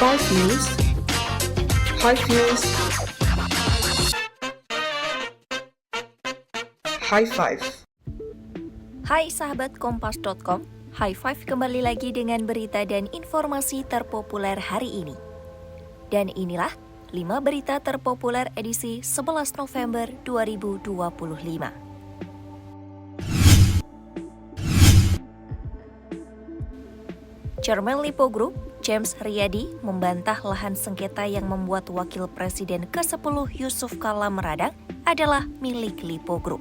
Five News. Five News. High Five. Hai sahabat Kompas.com, High Five kembali lagi dengan berita dan informasi terpopuler hari ini. Dan inilah 5 berita terpopuler edisi 11 November 2025. Chairman Lipo Group, James Riyadi, membantah lahan sengketa yang membuat Wakil Presiden ke-10 Yusuf Kala meradang adalah milik Lipo Group.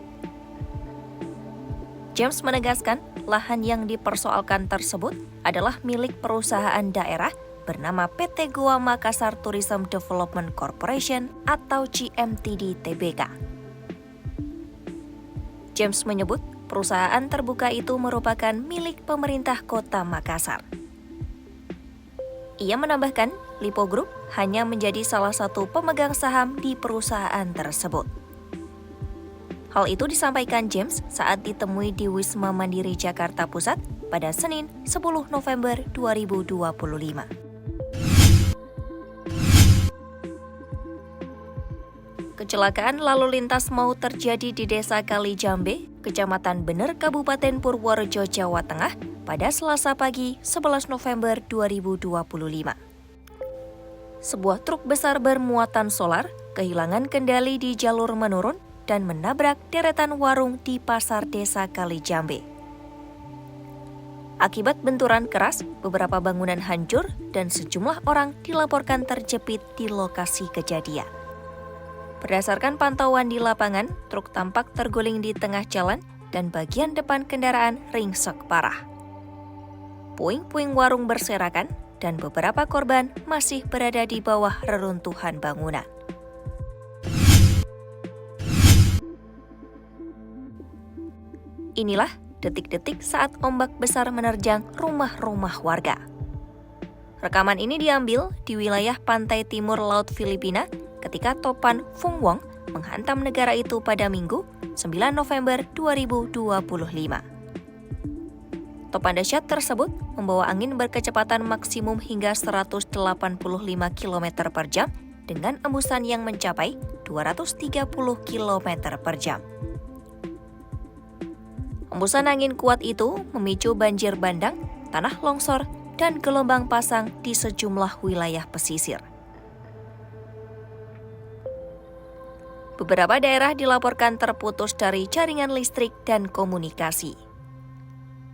James menegaskan lahan yang dipersoalkan tersebut adalah milik perusahaan daerah bernama PT Goa Makassar Tourism Development Corporation atau GMTD Tbk. James menyebut perusahaan terbuka itu merupakan milik pemerintah Kota Makassar. Ia menambahkan, Lipo Group hanya menjadi salah satu pemegang saham di perusahaan tersebut. Hal itu disampaikan James saat ditemui di Wisma Mandiri Jakarta Pusat pada Senin 10 November 2025. Kecelakaan lalu lintas mau terjadi di Desa Kalijambe, Kecamatan Bener, Kabupaten Purworejo, Jawa Tengah pada Selasa pagi 11 November 2025. Sebuah truk besar bermuatan solar kehilangan kendali di jalur menurun dan menabrak deretan warung di pasar Desa Kalijambe. Akibat benturan keras, beberapa bangunan hancur dan sejumlah orang dilaporkan terjepit di lokasi kejadian. Berdasarkan pantauan di lapangan, truk tampak terguling di tengah jalan dan bagian depan kendaraan ringsek parah. Puing-puing warung berserakan dan beberapa korban masih berada di bawah reruntuhan bangunan. Inilah detik-detik saat ombak besar menerjang rumah-rumah warga. Rekaman ini diambil di wilayah pantai timur Laut Filipina ketika topan Fung Wong menghantam negara itu pada Minggu, 9 November 2025. Topan dahsyat tersebut membawa angin berkecepatan maksimum hingga 185 km per jam dengan embusan yang mencapai 230 km per jam. Embusan angin kuat itu memicu banjir bandang, tanah longsor, dan gelombang pasang di sejumlah wilayah pesisir. Beberapa daerah dilaporkan terputus dari jaringan listrik dan komunikasi.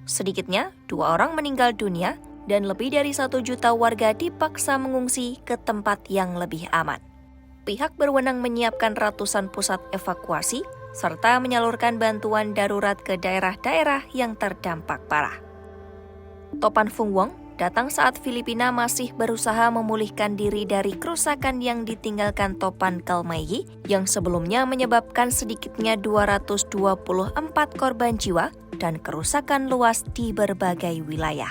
Sedikitnya 2 orang meninggal dunia dan lebih dari 1 juta warga dipaksa mengungsi ke tempat yang lebih aman. Pihak berwenang menyiapkan ratusan pusat evakuasi serta menyalurkan bantuan darurat ke daerah-daerah yang terdampak parah. Topan Fung Wong datang saat Filipina masih berusaha memulihkan diri dari kerusakan yang ditinggalkan topan Kalmayi yang sebelumnya menyebabkan sedikitnya 224 korban jiwa dan kerusakan luas di berbagai wilayah.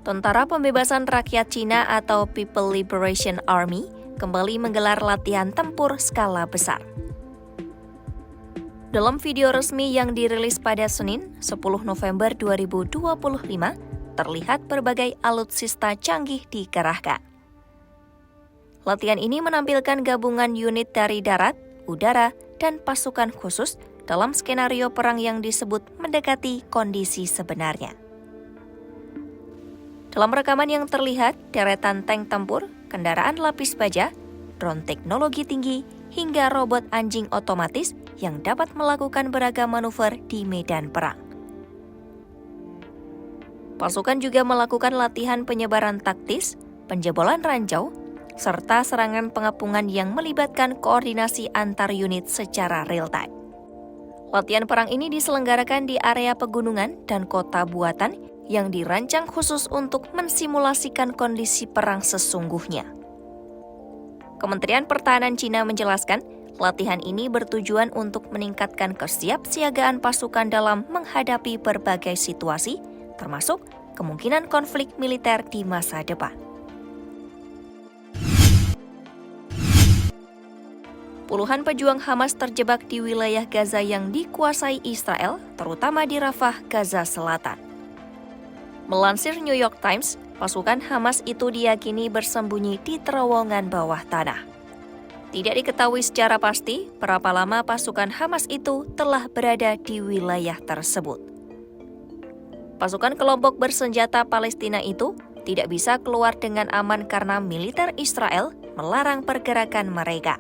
Tentara Pembebasan Rakyat Cina atau People Liberation Army kembali menggelar latihan tempur skala besar. Dalam video resmi yang dirilis pada Senin, 10 November 2025, terlihat berbagai alutsista canggih dikerahkan. Latihan ini menampilkan gabungan unit dari darat, udara, dan pasukan khusus dalam skenario perang yang disebut mendekati kondisi sebenarnya. Dalam rekaman yang terlihat, deretan tank tempur, kendaraan lapis baja, drone teknologi tinggi, hingga robot anjing otomatis yang dapat melakukan beragam manuver di medan perang. Pasukan juga melakukan latihan penyebaran taktis, penjebolan ranjau, serta serangan pengepungan yang melibatkan koordinasi antar unit secara real-time. Latihan perang ini diselenggarakan di area pegunungan dan kota buatan yang dirancang khusus untuk mensimulasikan kondisi perang sesungguhnya. Kementerian Pertahanan Cina menjelaskan, latihan ini bertujuan untuk meningkatkan kesiapsiagaan pasukan dalam menghadapi berbagai situasi, termasuk kemungkinan konflik militer di masa depan. Puluhan pejuang Hamas terjebak di wilayah Gaza yang dikuasai Israel, terutama di Rafah, Gaza Selatan. Melansir New York Times, pasukan Hamas itu diyakini bersembunyi di terowongan bawah tanah. Tidak diketahui secara pasti berapa lama pasukan Hamas itu telah berada di wilayah tersebut. Pasukan kelompok bersenjata Palestina itu tidak bisa keluar dengan aman karena militer Israel melarang pergerakan mereka.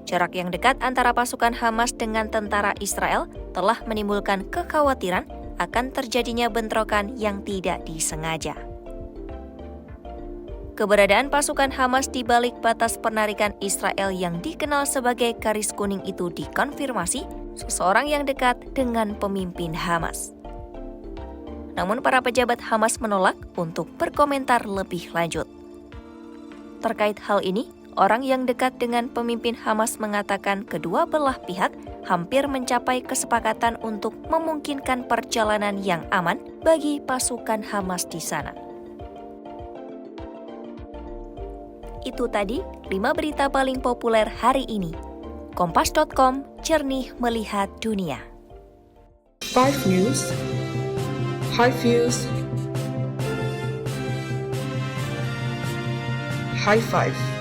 Jarak yang dekat antara pasukan Hamas dengan tentara Israel telah menimbulkan kekhawatiran akan terjadinya bentrokan yang tidak disengaja. Keberadaan pasukan Hamas di balik batas penarikan Israel yang dikenal sebagai garis kuning itu dikonfirmasi seseorang yang dekat dengan pemimpin Hamas. Namun para pejabat Hamas menolak untuk berkomentar lebih lanjut. Terkait hal ini, orang yang dekat dengan pemimpin Hamas mengatakan kedua belah pihak hampir mencapai kesepakatan untuk memungkinkan perjalanan yang aman bagi pasukan Hamas di sana. Itu tadi 5 berita paling populer hari ini. Kompas.com, jernih melihat dunia. 5 News, High Views, High Five.